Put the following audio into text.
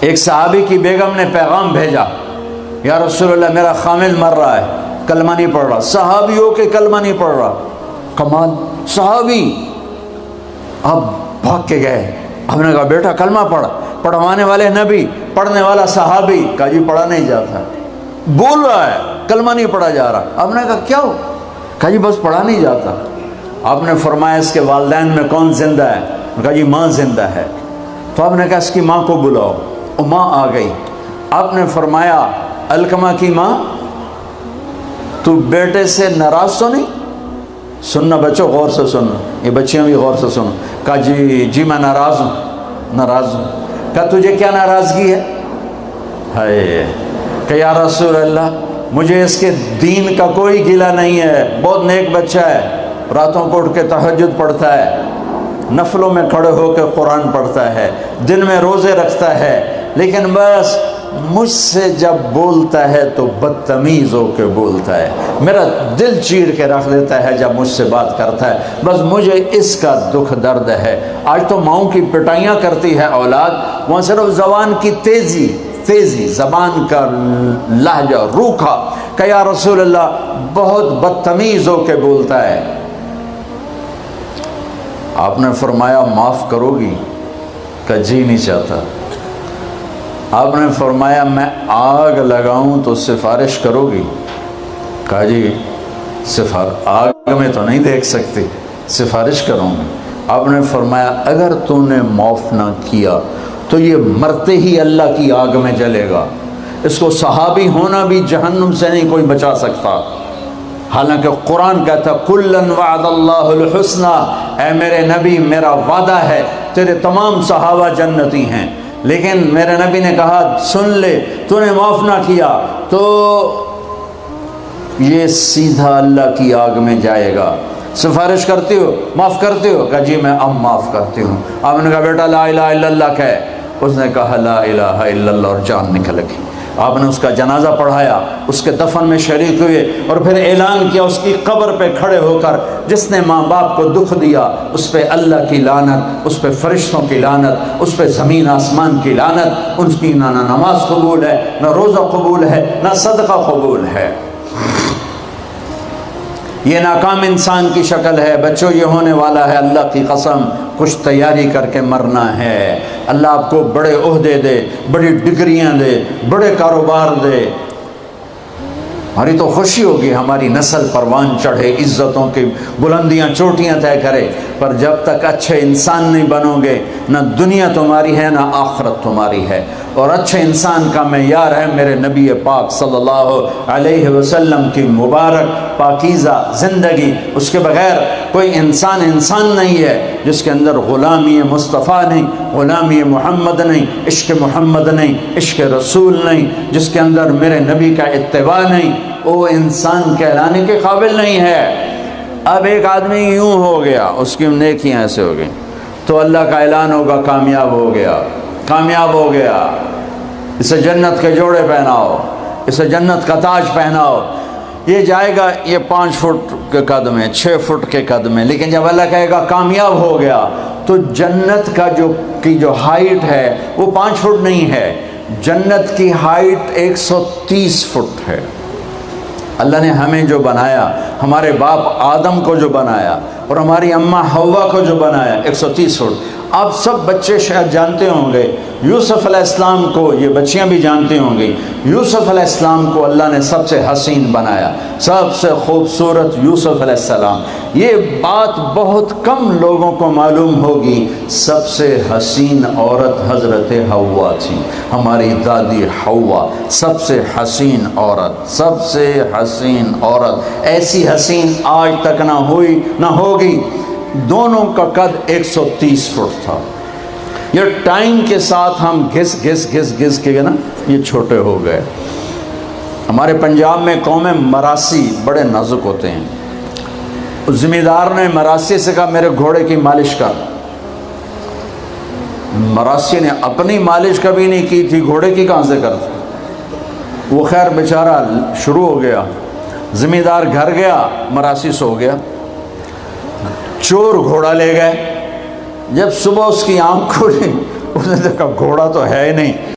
ایک صحابی کی بیگم نے پیغام بھیجا، یا رسول اللہ میرا خامل مر رہا ہے، کلمہ نہیں پڑھ رہا۔ صحابی ہو کے کلمہ نہیں پڑھ رہا، کمال، صحابی۔ اب بھاگ کے گئے، ہم نے کہا بیٹا کلمہ پڑھ، پڑھوانے والے نبی، پڑھنے والا صحابی۔ کہا جی پڑھا نہیں جاتا، بول رہا ہے کلمہ نہیں پڑھا جا رہا۔ ہم نے کہا کیا ہو؟ کہا جی بس پڑھا نہیں جاتا۔ آپ نے فرمایا اس کے والدین میں کون زندہ ہے؟ کہا جی ماں زندہ ہے۔ تو آپ نے کہا اس کی ماں کو بلاؤ، اور ماں آ گئی۔ آپ نے فرمایا علقمہ کی ماں تو بیٹے سے ناراض تو نہیں؟ سننا بچوں، غور سے سننا، یہ بچیاں بھی غور سے سنو۔ کہا جی میں ناراض ہوں، ناراض ہوں۔ کہا تجھے کیا ناراضگی ہے؟ ہائے، کہ یا رسول اللہ مجھے اس کے دین کا کوئی گلہ نہیں ہے، بہت نیک بچہ ہے، راتوں کو اٹھ کے تہجد پڑھتا ہے، نفلوں میں کھڑے ہو کے قرآن پڑھتا ہے، دن میں روزے رکھتا ہے، لیکن بس مجھ سے جب بولتا ہے تو بدتمیز ہو کے بولتا ہے، میرا دل چیر کے رکھ دیتا ہے جب مجھ سے بات کرتا ہے، بس مجھے اس کا دکھ درد ہے۔ آج تو ماؤں کی پٹائیاں کرتی ہے اولاد، وہاں صرف زبان کی تیزی، زبان کا لہجہ روکھا، کہ یا رسول اللہ بہت بدتمیز ہو کے بولتا ہے۔ آپ نے فرمایا معاف کرو گی؟ کہ جی نہیں چاہتا۔ آپ نے فرمایا میں آگ لگاؤں تو سفارش کرو گی؟ کہا جی آگ میں تو نہیں دیکھ سکتی، سفارش کروں گی۔ آپ نے فرمایا اگر تو نے معاف نہ کیا تو یہ مرتے ہی اللہ کی آگ میں جلے گا، اس کو صحابی ہونا بھی جہنم سے نہیں کوئی بچا سکتا۔ حالانکہ قرآن کہتا کُلًّا وعد اللہ الحسنى، اے میرے نبی میرا وعدہ ہے تیرے تمام صحابہ جنتی ہیں، لیکن میرے نبی نے کہا سن لے، تو نے معاف نہ کیا تو یہ سیدھا اللہ کی آگ میں جائے گا۔ سفارش کرتی ہو، معاف کرتے ہو؟ کہا جی میں اب معاف کرتی ہوں۔ آپ نے کہا بیٹا لا الہ الا اللہ کہہ۔ اس نے کہا لا الہ الا اللہ، اور جان نکل گئی۔ آپ نے اس کا جنازہ پڑھایا، اس کے دفن میں شریک ہوئے، اور پھر اعلان کیا اس کی قبر پہ کھڑے ہو کر جس نے ماں باپ کو دکھ دیا اس پہ اللہ کی لعنت، اس پہ فرشتوں کی لعنت، اس پہ زمین آسمان کی لعنت، ان کی نہ نماز قبول ہے، نہ روزہ قبول ہے، نہ صدقہ قبول ہے۔ یہ ناکام انسان کی شکل ہے۔ بچوں یہ ہونے والا ہے، اللہ کی قسم کچھ تیاری کر کے مرنا ہے۔ اللہ آپ کو بڑے عہدے دے، بڑی ڈگریاں دے، بڑے کاروبار دے، ہماری تو خوشی ہوگی، ہماری نسل پروان چڑھے، عزتوں کی بلندیاں چوٹیاں طے کرے، پر جب تک اچھے انسان نہیں بنو گے نہ دنیا تمہاری ہے نہ آخرت تمہاری ہے۔ اور اچھے انسان کا معیار ہے میرے نبی پاک صلی اللہ علیہ وسلم کی مبارک پاکیزہ زندگی۔ اس کے بغیر کوئی انسان نہیں ہے جس کے اندر غلامی مصطفیٰ نہیں، غلامی محمد نہیں، عشق محمد نہیں، عشق رسول نہیں، جس کے اندر میرے نبی کا اتباع نہیں، وہ انسان کہلانے کے قابل نہیں ہے۔ اب ایک آدمی یوں ہو گیا، اس کی نیکیاں ایسے ہو گئیں تو اللہ کا اعلان ہوگا کامیاب ہو گیا، کامیاب ہو گیا، اسے جنت کے جوڑے پہناؤ، اسے جنت کا تاج پہناؤ۔ یہ جائے گا، یہ 5 فٹ کے قد میں، 6 فٹ کے قد میں، لیکن جب اللہ کہے گا کامیاب ہو گیا تو جنت کا جو ہائٹ ہے وہ 5 فٹ نہیں ہے، جنت کی ہائٹ 130 فٹ ہے۔ اللہ نے ہمیں جو بنایا، ہمارے باپ آدم کو جو بنایا اور ہماری اماں حوا کو جو بنایا، 130 فٹ۔ آپ سب بچے شاید جانتے ہوں گے یوسف علیہ السلام کو، یہ بچیاں بھی جانتی ہوں گی، یوسف علیہ السلام کو اللہ نے سب سے حسین بنایا، سب سے خوبصورت یوسف علیہ السلام۔ یہ بات بہت کم لوگوں کو معلوم ہوگی، سب سے حسین عورت حضرت حوا تھی، ہماری دادی حوا، سب سے حسین عورت، سب سے حسین عورت، ایسی حسین آج تک نہ ہوئی نہ ہوگی۔ دونوں کا قد 130 فٹ تھا۔ یہ ٹائم کے ساتھ ہم گھس کے نا یہ چھوٹے ہو گئے۔ ہمارے پنجاب میں قوم مراسی بڑے نازک ہوتے ہیں۔ اس ذمہ دار نے مراسی سے کہا میرے گھوڑے کی مالش کر۔ مراسی نے اپنی مالش کبھی نہیں کی تھی، گھوڑے کی کہاں سے کرتا؟ وہ خیر بیچارہ شروع ہو گیا، ذمہ دار گھر گیا، مراسی سو گیا، چور گھوڑا لے گئے۔ جب صبح اس کی آنکھ کھلی اس نے دیکھا گھوڑا تو ہے ہی نہیں۔